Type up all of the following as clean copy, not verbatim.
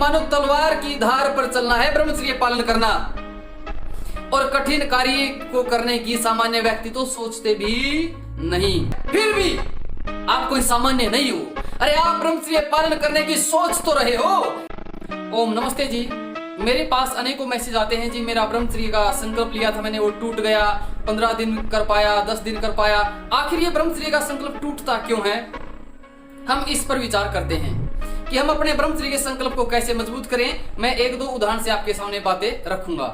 मानो तलवार की धार पर चलना है ब्रह्मचर्य पालन करना, और कठिन कार्य को करने की सामान्य व्यक्ति तो सोचते भी नहीं। फिर भी आप कोई सामान्य नहीं हो। अरे आप ब्रह्मचर्य पालन करने की सोच तो रहे हो। ओम नमस्ते जी, मेरे पास अनेकों मैसेज आते हैं जी, मेरा ब्रह्मचर्य का संकल्प लिया था मैंने, वो टूट गया, 15 दिन कर पाया, 10 दिन कर पाया। आखिर ये ब्रह्मचर्य का संकल्प टूटता क्यों है? हम इस पर विचार करते हैं कि हम अपने ब्रह्मचर्य के संकल्प को कैसे मजबूत करें। मैं एक दो उदाहरण से आपके सामने बातें रखूंगा।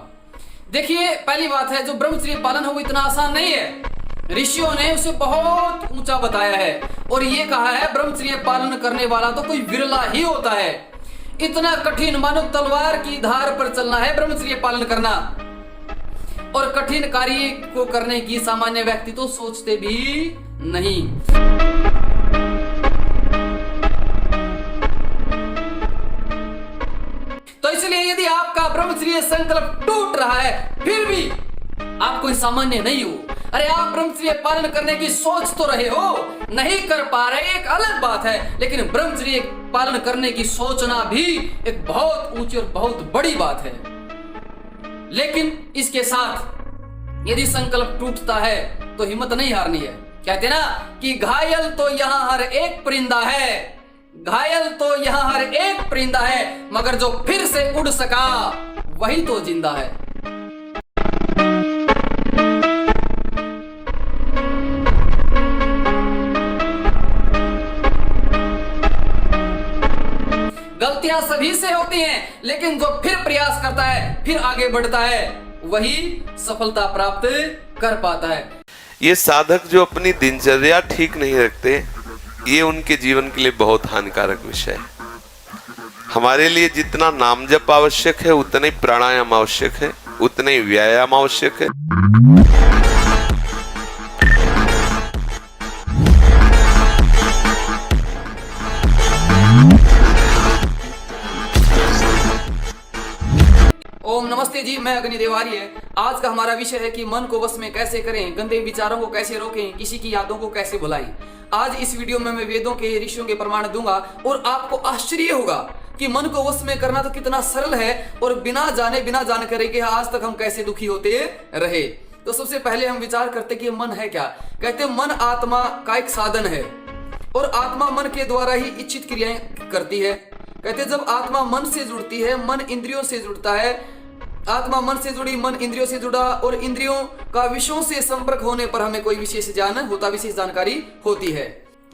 देखिए, पहली बात है, जो ब्रह्मचर्य पालन हो वो इतना आसान नहीं है। ऋषियों ने उसे बहुत ऊंचा बताया है और ये कहा है ब्रह्मचर्य पालन करने वाला तो कोई विरला ही होता है। इतना कठिन मानो तलवार की धार पर चलना है ब्रह्मचर्य पालन करना, और कठिन कार्य को करने की सामान्य व्यक्ति तो सोचते भी नहीं। तो इसलिए यदि आपका ब्रह्मचर्य संकल्प टूट रहा है, फिर भी आप कोई सामान्य नहीं हो। अरे आप ब्रह्मचर्य पालन करने की सोच तो रहे हो, नहीं कर पा रहे एक अलग बात है, लेकिन ब्रह्मचर्य पालन करने की सोचना भी एक बहुत ऊंची और बहुत बड़ी बात है। लेकिन इसके साथ यदि संकल्प टूटता है तो हिम्मत नहीं हारनी है। कहते ना कि घायल तो यहां हर एक परिंदा है, घायल तो यहां हर एक परिंदा है, मगर जो फिर से उड़ सका वही तो जिंदा है। गलतियां सभी से होती हैं, लेकिन जो फिर प्रयास करता है, फिर आगे बढ़ता है, वही सफलता प्राप्त कर पाता है। ये साधक जो अपनी दिनचर्या ठीक नहीं रखते, ये उनके जीवन के लिए बहुत हानिकारक विषय है। हमारे लिए जितना नाम जप आवश्यक है, उतना ही प्राणायाम आवश्यक है, उतना ही व्यायाम आवश्यक है। ओम नमस्ते जी, मैं अग्निदेव आर्य। आज का हमारा विषय है कि मन को वश में कैसे करें, गंदे विचारों को कैसे रोकें, किसी की यादों को कैसे भुलाएं। आज इस वीडियो में मैं वेदों के, ऋषियों के प्रमाण दूंगा और आपको आश्चर्य होगा कि मन को वश में करना तो कितना सरल है, और बिना जाने बिना जानकारी के आज तक हम कैसे दुखी होते रहे। तो सबसे पहले हम विचार करते कि मन है क्या। कहते मन आत्मा का एक साधन है, और आत्मा मन के द्वारा ही इच्छित क्रियाएं करती है। कहते जब आत्मा मन से जुड़ती है, मन इंद्रियों से जुड़ता है, आत्मा मन से जुड़ी, मन इंद्रियों से जुड़ा, और इंद्रियों का विषयों से संपर्क होने पर हमें कोई विशेष ज्ञान होता, विशेष जानकारी होती है।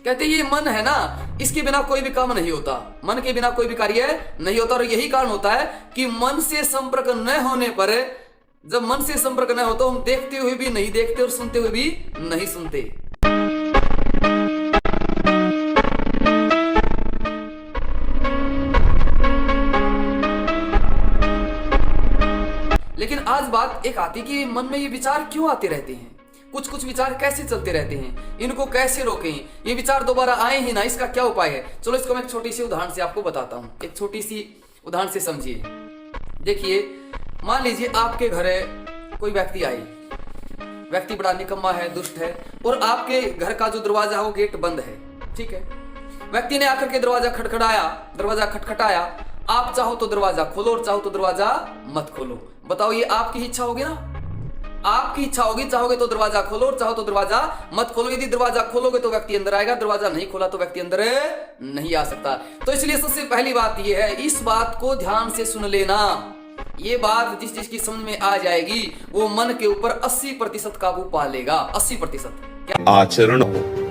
कहते ये मन है ना, इसके बिना कोई भी काम नहीं होता, मन के बिना कोई भी कार्य नहीं होता। और यही कारण होता है कि मन से संपर्क न होने पर, जब मन से संपर्क न हो तो हम देखते हुए भी नहीं देखते और सुनते हुए भी नहीं सुनते। लेकिन आज बात एक आती कि मन में ये विचार क्यों आते रहते हैं, कुछ कुछ विचार कैसे चलते रहते हैं, इनको कैसे रोकें, ये विचार दोबारा आए ही ना, इसका क्या उपाय है। चलो इसको मैं एक छोटी सी उदाहरण से आपको बताता हूँ। एक छोटी सी उदाहरण से समझिए। देखिए, मान लीजिए आपके घर कोई व्यक्ति आए, व्यक्ति बड़ा निकम्मा है, दुष्ट है, और आपके घर का जो दरवाजा है वो गेट बंद है। ठीक है, व्यक्ति ने आकर के दरवाजा खटखटाया। आप चाहो तो दरवाजा खोलो और चाहो तो दरवाजा मत खोलो। बताओ, ये आपकी इच्छा होगी ना? आपकी इच्छा होगी, चाहोगे तो दरवाजा खोलो और चाहो तो दरवाजा मत खोलो। यदि दरवाजा खोलोगे तो व्यक्ति अंदर आएगा, दरवाजा नहीं खोला तो व्यक्ति अंदर नहीं आ सकता। तो इसलिए सबसे पहली बात यह है, इस बात को ध्यान से सुन लेना। ये बात जिस जिसकी समझ में आ जाएगी वो मन के ऊपर 80% काबू पा लेगा। 80% आचरण हो